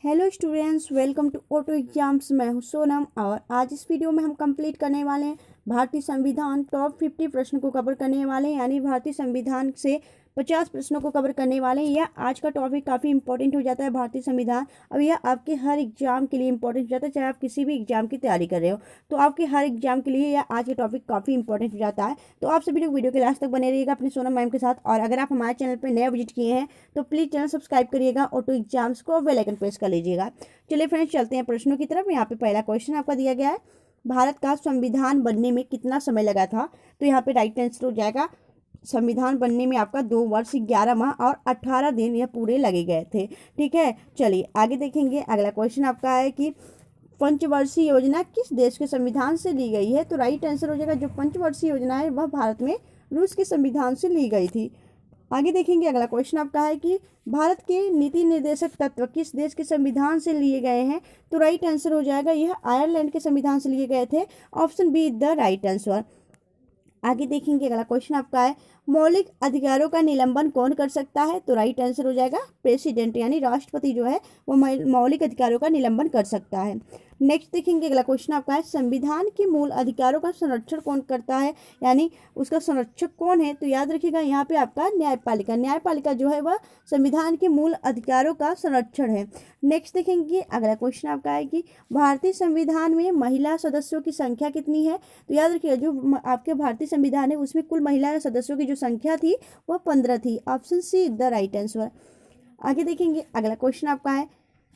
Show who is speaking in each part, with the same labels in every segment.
Speaker 1: Hello students, welcome to auto exams. मैं हूं सोनम और आज इस वीडियो में हम कंप्लीट करने वाले हैं भारतीय संविधान टॉप 50 प्रश्न को कवर करने वाले हैं, यानी भारतीय संविधान से 50 प्रश्नों को कवर करने वाले हैं। यह आज का टॉपिक काफ़ी इंपॉर्टेंट हो जाता है भारतीय संविधान। अब यह आपके हर एग्जाम के लिए इंपॉर्टेंट हो जाता है, चाहे आप किसी भी एग्जाम की तैयारी कर रहे हो तो आपके हर एग्जाम के लिए यह आज का टॉपिक काफ़ी इंपॉर्टेंट हो जाता है। तो आप सभी लोग वीडियो के लास्ट तक बने रहिएगा अपने सोनम मैम के साथ। और अगर आप हमारे चैनल पर नया विजिट किए हैं तो प्लीज़ चैनल सब्सक्राइब करिएगा, ऑटो एग्जाम्स को बेल आइकन प्रेस कर लीजिएगा। चलिए फ्रेंड्स, चलते हैं प्रश्नों की तरफ। यहाँ पे पहला क्वेश्चन आपका दिया गया है, भारत का संविधान बनने में कितना समय लगा था? तो यहाँ पे राइट आंसर हो जाएगा, संविधान बनने में आपका 2 वर्ष 11 माह और 18 दिन यह पूरे लगे गए थे। ठीक है, चलिए आगे देखेंगे। अगला क्वेश्चन आपका है कि पंचवर्षीय योजना किस देश के संविधान से ली गई है? तो राइट आंसर हो जाएगा, जो पंचवर्षीय योजना है वह भारत में रूस के संविधान से ली गई थी। आगे देखेंगे। अगला क्वेश्चन आपका है कि भारत के नीति निर्देशक तत्व किस देश के संविधान से लिए गए हैं? तो राइट आंसर हो जाएगा, यह आयरलैंड के संविधान से लिए गए थे। Option be the right answer. आगे देखेंगे। अगला क्वेश्चन आपका है, मौलिक अधिकारों का निलंबन कौन कर सकता है? तो राइट आंसर हो जाएगा, प्रेसिडेंट यानी राष्ट्रपति जो है वो मौलिक अधिकारों का निलंबन कर सकता है। नेक्स्ट देखेंगे। अगला क्वेश्चन आपका है, संविधान के मूल अधिकारों का संरक्षण कौन करता है, यानी उसका संरक्षक कौन है? तो याद रखिएगा, यहाँ पे आपका न्यायपालिका जो है वह संविधान के मूल अधिकारों का संरक्षण है। नेक्स्ट देखेंगे। अगला क्वेश्चन आपका है कि भारतीय संविधान में महिला सदस्यों की संख्या कितनी है? तो याद रखिएगा, जो आपके भारतीय संविधान है उसमें कुल महिला सदस्यों की जो संख्या थी वह 15 थी। Option see the right answer. आगे देखेंगे। अगला क्वेश्चन आपका है,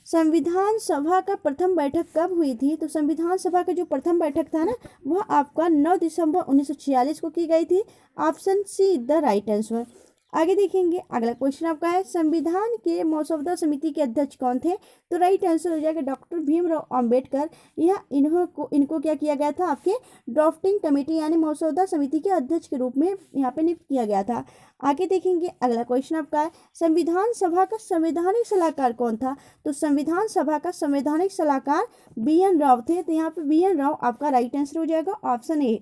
Speaker 1: संविधान सभा का प्रथम बैठक कब हुई थी? तो संविधान सभा का जो प्रथम बैठक था ना, वह आपका 9 दिसंबर 1946 को की गई थी। Option see the right answer. आगे देखेंगे। अगला क्वेश्चन आपका है, संविधान के मसौदा समिति के अध्यक्ष कौन थे? तो राइट आंसर हो जाएगा डॉक्टर भीमराव अंबेडकर। यह इनको क्या किया गया था, आपके ड्राफ्टिंग कमेटी यानी मसौदा समिति के अध्यक्ष के रूप में यहाँ पे नियुक्त किया गया था। आगे देखेंगे। अगला क्वेश्चन आपका है, संविधान सभा का संवैधानिक सलाहकार कौन था? तो संविधान सभा का संवैधानिक सलाहकार BN राव थे। तो यहाँ पे BN राव आपका राइट आंसर हो जाएगा, ऑप्शन ए।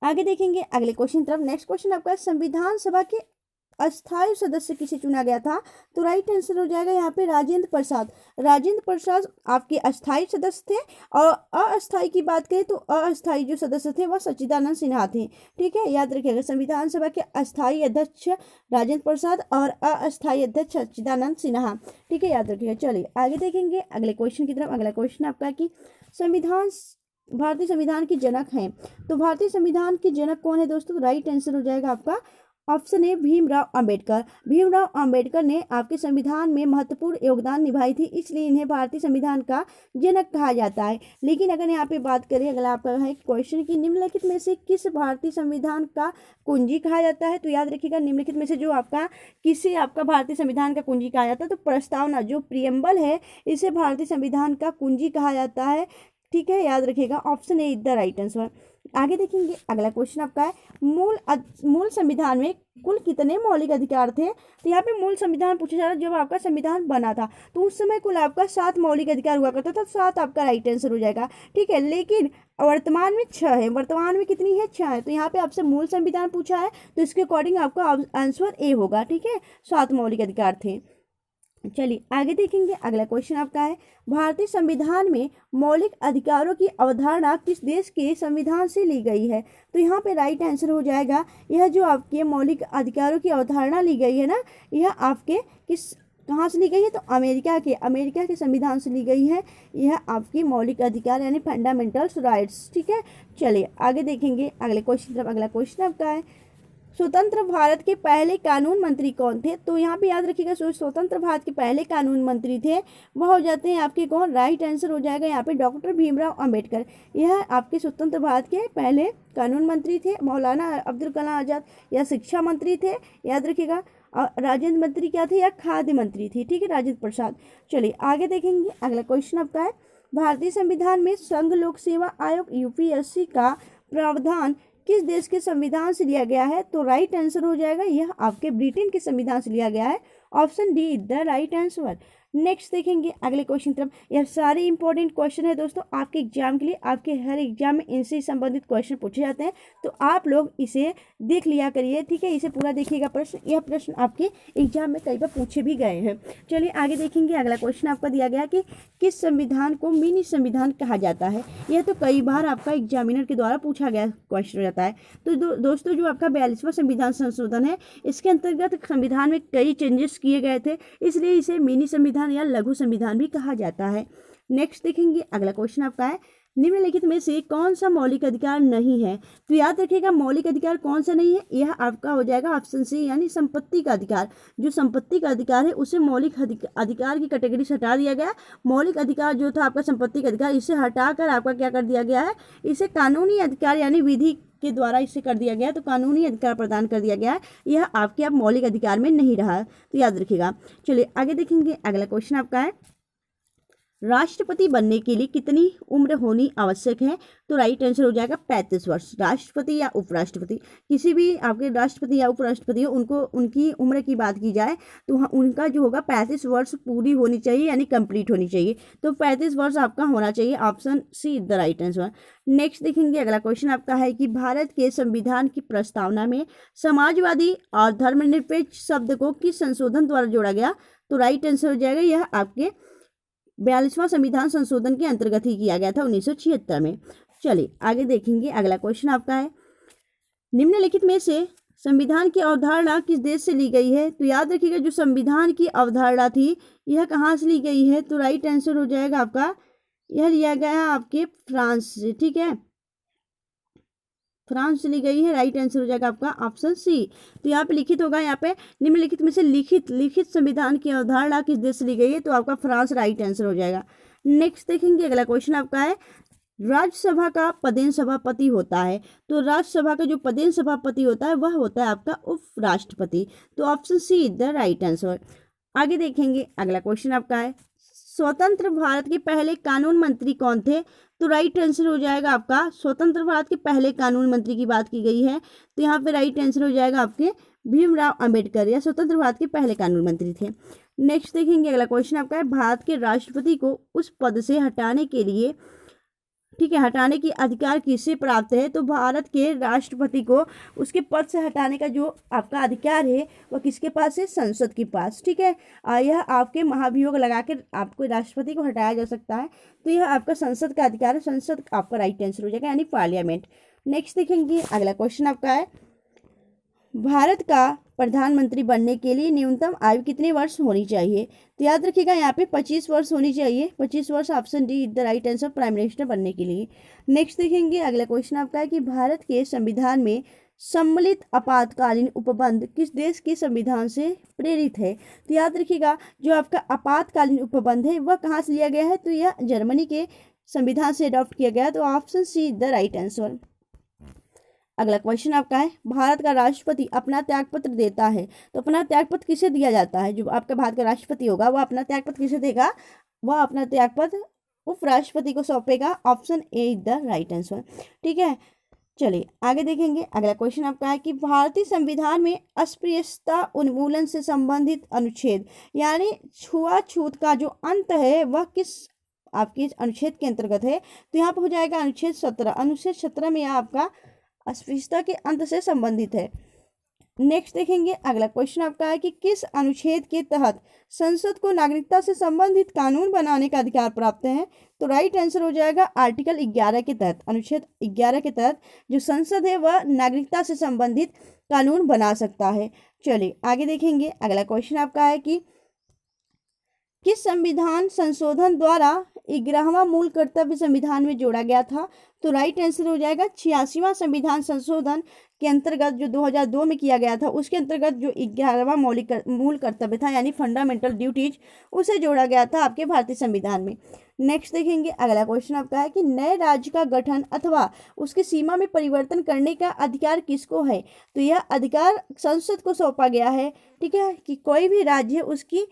Speaker 1: आगे देखेंगे अगले क्वेश्चन तरफ। नेक्स्ट क्वेश्चन आपका, संविधान सभा के अस्थायी सदस्य किसे चुना गया था? तो राइट आंसर हो जाएगा यहाँ पे राजेंद्र प्रसाद आपके अस्थायी सदस्य थे। और अस्थायी की बात करें तो अस्थायी जो सदस्य थे वह सच्चिदानंद सिन्हा थे। ठीक है, याद रखिएगा, संविधान सभा के अस्थायी अध्यक्ष राजेंद्र प्रसाद और अस्थायी अध्यक्ष सच्चिदानंद सिन्हा। ठीक है, याद रखिएगा। चलिए आगे देखेंगे अगले क्वेश्चन की तरफ। अगला क्वेश्चन आपका कि भारतीय संविधान के जनक हैं। तो भारतीय संविधान के जनक कौन है दोस्तों? राइट आंसर हो जाएगा आपका, ऑप्शन ए भीमराव अंबेडकर। भीमराव अंबेडकर ने आपके संविधान में महत्वपूर्ण योगदान निभाई थी, इसलिए इन्हें भारतीय संविधान का जनक कहा जाता है। लेकिन अगर यहाँ पे बात करें, अगला आपका है क्वेश्चन की निम्नलिखित में से किस भारतीय संविधान का कुंजी कहा जाता है? तो याद रखिएगा, निम्नलिखित में से जो आपका भारतीय संविधान का कुंजी कहा जाता है, तो प्रस्तावना जो प्रियम्बल है इसे भारतीय संविधान का कुंजी कहा जाता है। ठीक है, याद रखिएगा, option A the right answer. आगे देखेंगे। अगला क्वेश्चन आपका है, मूल संविधान में कुल कितने मौलिक अधिकार थे? तो यहाँ पे मूल संविधान पूछा जा रहा है, जब आपका संविधान बना था तो उस समय कुल आपका 7 मौलिक अधिकार हुआ करता था। 7 आपका राइट आंसर हो जाएगा। ठीक है, लेकिन वर्तमान में 6 है। वर्तमान में कितनी है? 6 है। तो यहाँ पे आपसे मूल संविधान पूछा है तो इसके अकॉर्डिंग आपका आंसर ए होगा। ठीक है, 7 मौलिक अधिकार थे। चलिए आगे देखेंगे। अगला क्वेश्चन आपका है, भारतीय संविधान में मौलिक अधिकारों की अवधारणा किस देश के संविधान से ली गई है? तो यहाँ पे राइट आंसर हो जाएगा, यह जो आपके मौलिक अधिकारों की अवधारणा ली गई है ना, यह आपके कहाँ से ली गई है? तो अमेरिका के संविधान से ली गई है। यह आपकी मौलिक अधिकार यानी फंडामेंटल राइट्स। ठीक है, चलिए आगे देखेंगे अगले क्वेश्चन तरफ। अगला क्वेश्चन आपका है, स्वतंत्र भारत के पहले कानून मंत्री कौन थे? तो यहाँ पे याद रखिएगा, स्वतंत्र भारत के पहले कानून मंत्री थे वह हो जाते हैं आपके कौन? राइट आंसर हो जाएगा यहाँ पे डॉक्टर भीमराव अंबेडकर। यह आपके स्वतंत्र भारत के पहले कानून मंत्री थे। मौलाना अब्दुल कलाम आज़ाद या शिक्षा मंत्री थे, याद रखिएगा। राजेंद्र मंत्री क्या थे? या खाद्य मंत्री थे। ठीक है, राजेंद्र प्रसाद। चलिए आगे देखेंगे। अगला क्वेश्चन आपका है, भारतीय संविधान में संघ लोक सेवा आयोग UPSC का प्रावधान किस देश के संविधान से लिया गया है? तो राइट आंसर हो जाएगा, यह आपके ब्रिटेन के संविधान से लिया गया है। Option D the right answer. Next देखेंगे अगले क्वेश्चन तरफ। यह सारे इंपॉर्टेंट क्वेश्चन है दोस्तों आपके एग्जाम के लिए, आपके हर एग्जाम में इनसे संबंधित क्वेश्चन पूछे जाते हैं, तो आप लोग इसे देख लिया करिए, ठीक है। इसे पूरा देखिएगा प्रश्न, यह प्रश्न आपके एग्जाम में कई बार पूछे भी गए हैं। चलिए आगे देखेंगे। अगला क्वेश्चन आपका दिया गया कि किस संविधान को मिनी संविधान कहा जाता है। यह तो कई बार आपका एग्जामिनर के द्वारा पूछा गया क्वेश्चन रहता है। तो दोस्तों जो आपका 42वां संविधान संशोधन है, इसके अंतर्गत संविधान में कई चेंजेस किए गए थे, इसलिए इसे मिनी संविधान या लघु संविधान भी कहा जाता है। नेक्स्ट देखेंगे अगला क्वेश्चन आपका है, निम्नलिखित में से कौन सा मौलिक अधिकार नहीं है। तो याद रखिएगा मौलिक अधिकार कौन सा नहीं है, यह आपका हो जाएगा ऑप्शन सी, यानी संपत्ति का अधिकार। जो संपत्ति का अधिकार है उसे मौलिक अधिकार की कैटेगरी से हटा दिया गया। मौलिक अधिकार जो था आपका संपत्ति का अधिकार, इसे हटाकर आपका क्या कर दिया गया है, इसे कानूनी अधिकार यानी विधि के द्वारा इसे कर दिया गया, तो कानूनी अधिकार प्रदान कर दिया गया है। यह आपके अब मौलिक अधिकार में नहीं रहा, तो याद रखिएगा। चलिए आगे देखेंगे। अगला क्वेश्चन आपका है, राष्ट्रपति बनने के लिए कितनी उम्र होनी आवश्यक है। तो राइट आंसर हो जाएगा 35 वर्ष। राष्ट्रपति या उपराष्ट्रपति, किसी भी आपके राष्ट्रपति या उपराष्ट्रपति हो, उनको उनकी उम्र की बात की जाए तो उनका जो होगा 35 वर्ष पूरी होनी चाहिए, यानी कंप्लीट होनी चाहिए। तो 35 वर्ष आपका होना चाहिए, option see the right answer. Next देखेंगे। अगला क्वेश्चन आपका है कि भारत के संविधान की प्रस्तावना में समाजवादी और धर्मनिरपेक्ष शब्द को किस संशोधन द्वारा जोड़ा गया। तो राइट आंसर हो जाएगा, यह आपके 42वां संविधान संशोधन के अंतर्गत ही किया गया था 1976 में। चलिए आगे देखेंगे। अगला क्वेश्चन आपका है, निम्नलिखित में से संविधान की अवधारणा किस देश से ली गई है। तो याद रखिएगा जो संविधान की अवधारणा थी यह कहाँ से ली गई है। तो राइट आंसर हो जाएगा आपका, यह लिया गया है आपके फ्रांस से, ठीक है, फ्रांस से ली गई है। राइट आंसर हो जाएगा आपका ऑप्शन सी। तो यहाँ पे लिखित होगा, यहाँ पे निम्नलिखित में से लिखित संविधान की अवधारणा किस देश से ली गई है। तो आपका फ्रांस राइट आंसर हो जाएगा। नेक्स्ट देखेंगे। अगला क्वेश्चन आपका है, राज्यसभा का पदेन सभापति होता है। तो राज्यसभा का जो पदेन सभापति होता है वह होता है आपका उपराष्ट्रपति। तो option see the right answer. आगे देखेंगे। अगला क्वेश्चन आपका है, स्वतंत्र भारत के पहले कानून मंत्री कौन थे। तो राइट आंसर हो जाएगा आपका, स्वतंत्र भारत के पहले कानून मंत्री की बात की गई है, तो यहाँ पे राइट आंसर हो जाएगा आपके भीमराव अंबेडकर, या स्वतंत्र भारत के पहले कानून मंत्री थे। नेक्स्ट देखेंगे। अगला क्वेश्चन आपका है, भारत के राष्ट्रपति को उस पद से हटाने के लिए, ठीक है, हटाने की अधिकार किससे प्राप्त है। तो भारत के राष्ट्रपति को उसके पद से हटाने का जो आपका अधिकार है वह किसके पास है, संसद के पास, ठीक है। यह आपके महाभियोग लगा के आपको राष्ट्रपति को हटाया जा सकता है, तो यह आपका संसद का अधिकार है, संसद आपका राइट आंसर हो जाएगा, यानी पार्लियामेंट। नेक्स्ट देखेंगे। अगला क्वेश्चन आपका है, भारत का प्रधानमंत्री बनने के लिए न्यूनतम आयु कितने वर्ष होनी चाहिए। तो याद रखिएगा यहाँ पे 25 वर्ष होनी चाहिए, 25 वर्ष, option D the right answer prime minister बनने के लिए। नेक्स्ट देखेंगे। अगला क्वेश्चन आपका है कि भारत के संविधान में सम्मिलित आपातकालीन उपबंध किस देश के संविधान से प्रेरित है। तो याद रखिएगा जो आपका आपातकालीन उपबंध है वह कहाँ से लिया गया है। तो यह जर्मनी के संविधान से अडॉप्ट किया गया है, तो option see the right answer. अगला क्वेश्चन आपका है, भारत का राष्ट्रपति अपना त्यागपत्र देता है। तो अपना त्यागपत्र किसे दिया जाता है। जो आपका भारत का राष्ट्रपति होगा वह अपना त्यागपत्र किसे देगा, वह अपना त्यागपत्र उपराष्ट्रपति को सौंपेगा, option A the right answer, ठीक है। चलिए आगे देखेंगे। अगला क्वेश्चन आपका है कि भारतीय संविधान में अस्पृश्यता उन्मूलन से संबंधित अनुच्छेद, यानी छुआछूत का जो अंत है वह किस आपके अनुच्छेद के अंतर्गत है। तो यहाँ पर हो जाएगा अनुच्छेद 17। अनुच्छेद 17 में आपका अस्पृश्यता के अंत से संबंधित है। नेक्स्ट देखेंगे। अगला क्वेश्चन आपका है कि किस अनुच्छेद के तहत संसद को नागरिकता से संबंधित कानून बनाने का अधिकार प्राप्त है। तो राइट आंसर हो जाएगा आर्टिकल 11 के तहत, अनुच्छेद 11 के तहत जो संसद है वह नागरिकता से संबंधित कानून बना सकता है। चलिए आगे देखेंगे। अगला क्वेश्चन आपका है कि किस संविधान संशोधन द्वारा 11वां मूल कर्तव्य संविधान में जोड़ा गया था। तो राइट आंसर हो जाएगा 86वां संविधान संशोधन के अंतर्गत जो 2002 में किया गया था, उसके अंतर्गत जो 11वां मूल कर्तव्य था यानी फंडामेंटल ड्यूटीज, उसे जोड़ा गया था आपके भारतीय संविधान में। नेक्स्ट देखेंगे। अगला क्वेश्चन आपका है कि नए राज्य का गठन अथवा उसकी सीमा में परिवर्तन करने का अधिकार किसको है। तो यह अधिकार संसद को सौंपा गया है, ठीक है, कि कोई भी राज्य उसकी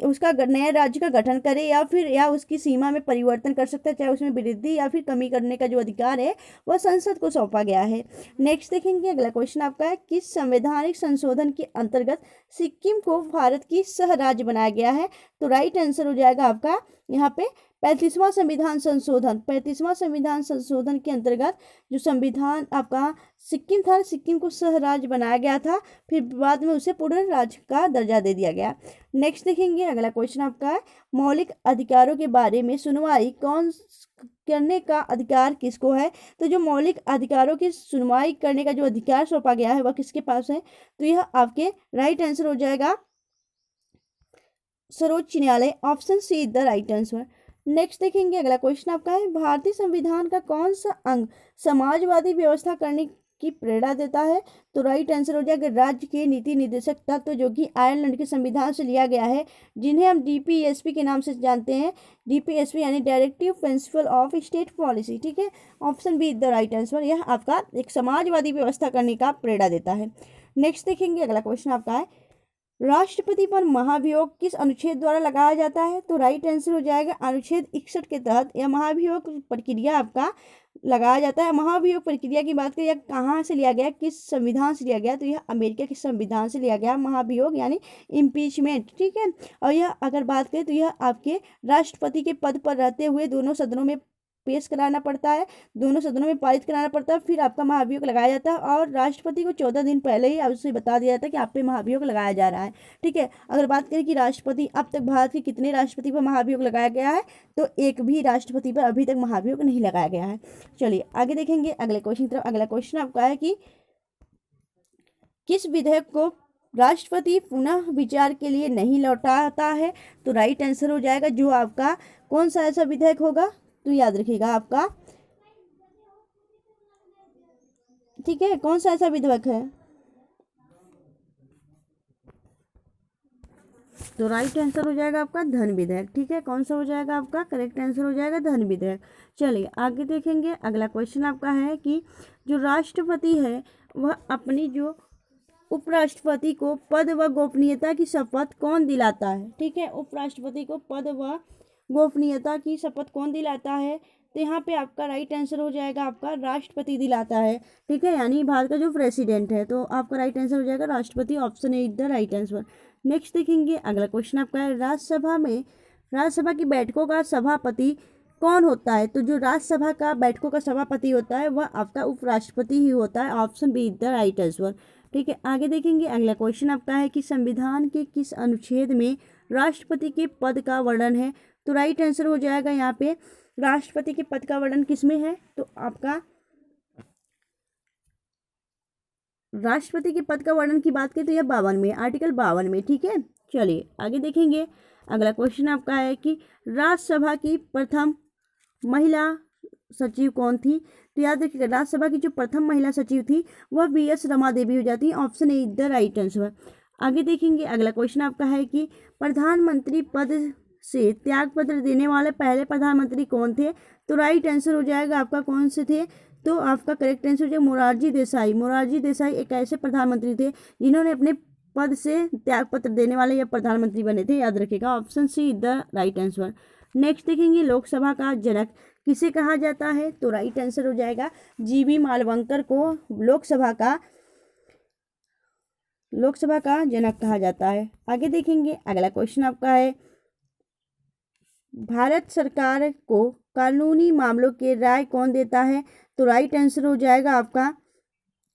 Speaker 1: उसका नया राज्य का गठन करे या उसकी सीमा में परिवर्तन कर सकता है, चाहे उसमें वृद्धि या फिर कमी करने का जो अधिकार है वह संसद को सौंपा गया है। नेक्स्ट देखेंगे, अगला क्वेश्चन आपका है, किस संवैधानिक संशोधन के अंतर्गत सिक्किम को भारत की सह राज्य बनाया गया है? तो राइट आंसर हो जाएगा आपका यहाँ पे 35वां संविधान संशोधन। 35वां संविधान संशोधन के अंतर्गत जो संविधान आपका सिक्किम था, सिक्किम को सह राज्य बनाया गया था, फिर बाद में उसे पूर्ण राज्य का दर्जा दे दिया गया। नेक्स्ट देखेंगे, अगला क्वेश्चन आपका है, मौलिक अधिकारों के बारे में सुनवाई कौन करने का अधिकार किसको है? तो जो मौलिक अधिकारों की सुनवाई करने का जो अधिकार सौंपा गया है वह किसके पास है? तो यह आपके राइट आंसर हो जाएगा सर्वोच्च न्यायालय, option C is the right answer. Next देखेंगे, अगला क्वेश्चन आपका है, भारतीय संविधान का कौन सा अंग समाजवादी व्यवस्था करने की प्रेरणा देता है? तो राइट आंसर हो जाएगा राज्य के नीति निर्देशक तत्व, जो कि आयरलैंड के संविधान से लिया गया है, जिन्हें हम डीपीएसपी के नाम से जानते हैं। डीपीएसपी यानी directive principle of state policy, ठीक है, option B is the right answer. यह आपका एक समाजवादी व्यवस्था करने का प्रेरणा देता है। नेक्स्ट देखेंगे, अगला क्वेश्चन आपका है, राष्ट्रपति पर महाभियोग किस अनुच्छेद द्वारा लगाया जाता है? तो राइट आंसर हो जाएगा अनुच्छेद 61 के तहत यह महाभियोग प्रक्रिया आपका लगाया जाता है। महाभियोग प्रक्रिया की बात करें, यह कहाँ से लिया गया, किस संविधान से लिया गया? तो यह अमेरिका के संविधान से लिया गया महाभियोग यानी इम्पीचमेंट, ठीक है। और यह अगर बात करें तो यह आपके राष्ट्रपति के पद पर रहते हुए दोनों सदनों में पेश कराना पड़ता है, दोनों सदनों में पारित कराना पड़ता है, फिर आपका महाभियोग लगाया जाता है और राष्ट्रपति को 14 दिन पहले ही उसे बता दिया जाता है कि आप पे महाभियोग लगाया जा रहा है, ठीक है। अगर बात करें कि राष्ट्रपति अब तक भारत के कितने राष्ट्रपति पर महाभियोग लगाया गया है, तो एक भी राष्ट्रपति पर अभी तक महाभियोग नहीं लगाया गया है। चलिए आगे देखेंगे अगले क्वेश्चन की तरफ। अगला क्वेश्चन आपका है कि किस विधेयक को राष्ट्रपति पुनः विचार के लिए नहीं लौटाता है? तो राइट आंसर हो जाएगा जो आपका कौन सा ऐसा विधेयक होगा, तो याद रखिएगा आपका, ठीक है, कौन सा ऐसा विधेयक है? तो राइट आंसर हो जाएगा आपका धन विधेयक, ठीक है, कौन सा हो जाएगा आपका करेक्ट आंसर हो जाएगा धन विधेयक। चलिए आगे देखेंगे, अगला क्वेश्चन आपका है कि जो राष्ट्रपति है वह अपनी जो उपराष्ट्रपति को पद व गोपनीयता की शपथ कौन दिलाता है? ठीक है, उपराष्ट्रपति को पद व गोपनीयता की शपथ कौन दिलाता है? तो यहाँ पे आपका राइट आंसर हो जाएगा आपका राष्ट्रपति दिलाता है, ठीक है, यानी भारत का जो प्रेसिडेंट है। तो आपका राइट आंसर हो जाएगा राष्ट्रपति, option A is the right answer. Next देखेंगे, अगला क्वेश्चन आपका है, राज्यसभा की बैठकों का सभापति कौन होता है? तो जो राज्यसभा का बैठकों का सभापति होता है वह आपका उपराष्ट्रपति ही होता है, option B is the right answer, ठीक है। आगे देखेंगे, अगला क्वेश्चन आपका है कि संविधान के किस अनुच्छेद में राष्ट्रपति के पद का वर्णन है? तो राइट आंसर हो जाएगा यहाँ पे राष्ट्रपति के पद का वर्णन किसमें है? तो आपका राष्ट्रपति के पद का वर्णन की बात करें तो यह 52 में, आर्टिकल 52 में, ठीक है। चलिए आगे देखेंगे, अगला क्वेश्चन आपका है कि राज्यसभा की प्रथम महिला सचिव कौन थी? तो याद रखिएगा राज्यसभा की जो प्रथम महिला सचिव थी वह BS रमा देवी हो जाती है, option A is the right answer. आगे देखेंगे, अगला क्वेश्चन आपका है कि प्रधानमंत्री पद से त्यागपत्र देने वाले पहले प्रधानमंत्री कौन थे? तो राइट आंसर हो जाएगा आपका कौन से थे? तो आपका करेक्ट आंसर हो जाएगा मोरारजी देसाई। मोरारजी देसाई एक ऐसे प्रधानमंत्री थे जिन्होंने अपने पद से त्यागपत्र देने वाले या प्रधानमंत्री बने थे, याद रखिएगा, option C is the right answer. Next देखेंगे, लोकसभा का जनक किसे कहा जाता है? तो राइट आंसर हो जाएगा GV मालवंकर को लोकसभा का जनक कहा जाता है। आगे देखेंगे, अगला क्वेश्चन आपका है, भारत सरकार को कानूनी मामलों के राय कौन देता है? तो राइट आंसर हो जाएगा आपका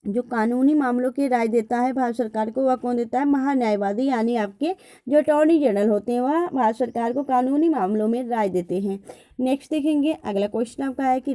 Speaker 1: जो कानूनी मामलों की राय देता है भारत सरकार को वह कौन देता है? महान्यायवादी, यानी आपके जो अटॉर्नी जनरल होते हैं वह भारत सरकार को कानूनी मामलों में राय देते हैं। नेक्स्ट देखेंगे, अगला क्वेश्चन आपका है कि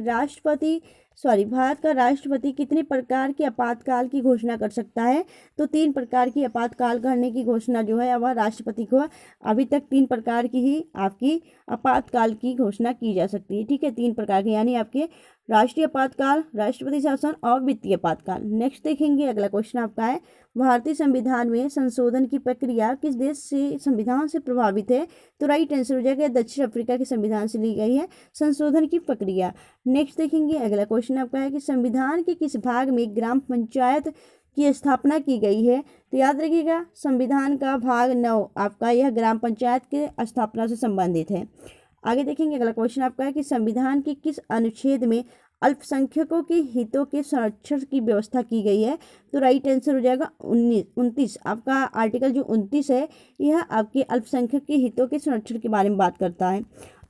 Speaker 1: भारत का राष्ट्रपति कितने प्रकार के आपातकाल की घोषणा कर सकता है? तो 3 प्रकार की आपातकाल करने की घोषणा जो है वह राष्ट्रपति को अभी तक 3 प्रकार की ही आपकी आपातकाल की घोषणा की जा सकती है, ठीक है, 3 प्रकार की, यानी आपके राष्ट्रीय आपातकाल, राष्ट्रपति शासन और वित्तीय आपातकाल। नेक्स्ट देखेंगे, अगला क्वेश्चन आपका है, भारतीय संविधान में संशोधन की प्रक्रिया किस देश से संविधान से प्रभावित है? तो राइट आंसर हो जाएगा दक्षिण अफ्रीका के संविधान से ली गई है संशोधन की प्रक्रिया। नेक्स्ट देखेंगे, अगला क्वेश्चन आपका है कि संविधान के किस भाग में ग्राम पंचायत की स्थापना की गई है? तो याद रखिएगा संविधान का भाग 9 आपका यह ग्राम पंचायत के स्थापना से संबंधित है। आगे देखेंगे अगला क्वेश्चन आपका है कि संविधान के किस अनुच्छेद में अल्पसंख्यकों के हितों के संरक्षण की व्यवस्था की गई है? तो राइट आंसर हो जाएगा 29। आपका आर्टिकल जो 29 है यह आपके अल्पसंख्यक के हितों के संरक्षण के बारे में बात करता है।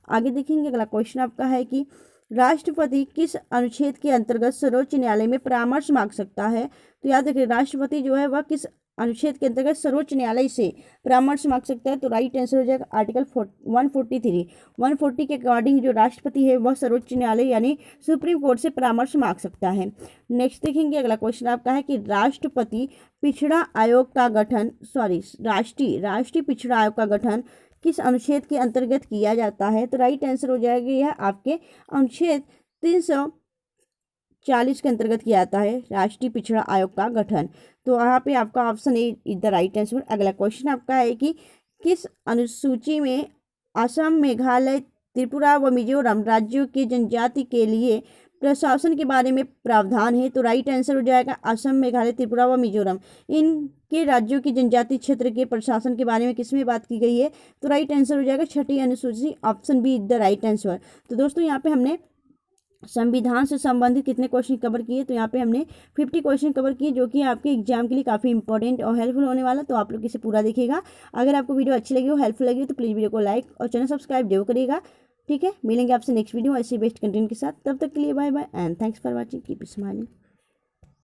Speaker 1: आगे देखेंगे अगला क्वेश्चन आपका है कि राष्ट्रपति किस अनुच्छेद के अंतर्गत सर्वोच्च न्यायालय में परामर्श मांग सकता है? तो याद रखिए राष्ट्रपति जो है वह किस अनुच्छेद के अंतर्गत सर्वोच्च न्यायालय से परामर्श मांग सकता है? तो राइट आंसर हो जाएगा आर्टिकल 143। 140 के अकॉर्डिंग जो राष्ट्रपति है वह सर्वोच्च न्यायालय यानी सुप्रीम कोर्ट से परामर्श मांग सकता है। नेक्स्ट देखेंगे अगला क्वेश्चन आपका है कि राष्ट्रीय पिछड़ा आयोग का गठन राष्ट्रीय पिछड़ा आयोग का गठन किस अनुच्छेद के अंतर्गत किया जाता है? तो राइट आंसर हो जाएगा यह आपके अनुच्छेद 340 के अंतर्गत किया जाता है राष्ट्रीय पिछड़ा आयोग का गठन। तो यहाँ पे आपका option A is the right answer. अगला क्वेश्चन आपका है कि किस अनुसूची में असम, मेघालय, त्रिपुरा व मिजोरम राज्यों के जनजाति के लिए प्रशासन के बारे में प्रावधान है? तो राइट आंसर हो जाएगा असम, मेघालय, त्रिपुरा व मिजोरम इनके राज्यों की जनजाति क्षेत्र के प्रशासन के बारे में किसमें बात की गई है? तो राइट आंसर हो जाएगा छठी अनुसूची, option B is the right answer. तो दोस्तों यहाँ पे हमने संविधान से संबंधित कितने क्वेश्चन कवर किए? तो यहाँ पे हमने 50 क्वेश्चन कवर किए जो कि आपके एग्जाम के लिए काफ़ी इंपॉर्टेंट और हेल्पफुल होने वाला। तो आप लोग इसे पूरा देखिएगा। अगर आपको वीडियो अच्छी लगी हो, हेल्पफुल लगी हो, तो प्लीज़ वीडियो को लाइक और चैनल सब्सक्राइब जरूर करिएगा। ठीक है, मिलेंगे आपसे नेक्स्ट वीडियो ऐसे बेस्ट कंटेंट के साथ। तब तक के लिए bye bye and thanks for watching, keep smiling.